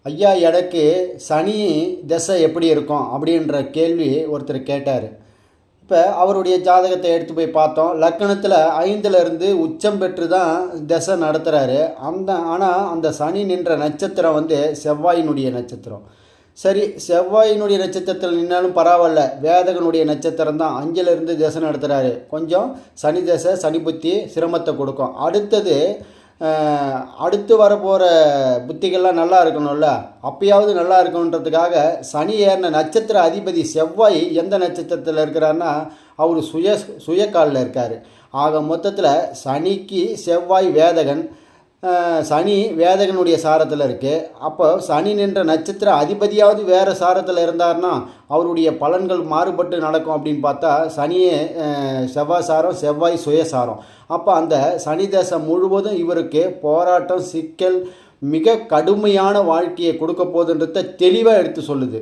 ஐயா, எனக்கு சனி திசை எப்படி இருக்கும் அப்படின்ற கேள்வி ஒருத்தர் கேட்டார். இப்போ அவருடைய ஜாதகத்தை எடுத்து போய் பார்த்தோம். லக்கணத்தில் 5லேருந்து உச்சம் பெற்று தான் திசை நடத்துகிறாரு. ஆனால் அந்த சனி நின்ற நட்சத்திரம் செவ்வாயினுடைய நட்சத்திரம். சரி, செவ்வாயினுடைய நட்சத்திரத்தில் நின்னாலும் பரவாயில்ல, வேதகனுடைய நட்சத்திரம் தான் 5லேருந்து திசை நடத்துகிறாரு. கொஞ்சம் சனி திசை சனி புத்தி சிரமத்தை கொடுக்கும். அடுத்து வரப்போகிற புத்திகள்லாம் நல்லா இருக்கணும்ல, அப்பயாவது நல்லா இருக்கணுன்றதுக்காக சனி ஏறின நட்சத்திர அதிபதி செவ்வாய் எந்த நட்சத்திரத்தில் இருக்கிறாருன்னா அவர் சுயக்காலில் இருக்கார். ஆக மொத்தத்தில் சனிக்கு செவ்வாய் வேதகன், சனி வேதகனுடைய சாரத்தில் இருக்குது. அப்போ சனி நின்ற நட்சத்திர அதிபதியாவது வேறு சாரத்தில் இருந்தார்னா அவருடைய பலன்கள் மாறுபட்டு நடக்கும் அப்படின்னு பார்த்தா சனியே செவ்வாய் சாரம், செவ்வாய் சுயசாரம். அப்போ அந்த சனி தேசம் முழுவதும் இவருக்கு போராட்டம், சிக்கல், மிக கடுமையான வாழ்க்கையை கொடுக்க போகுதுன்றத தெளிவாக எடுத்து சொல்லுது.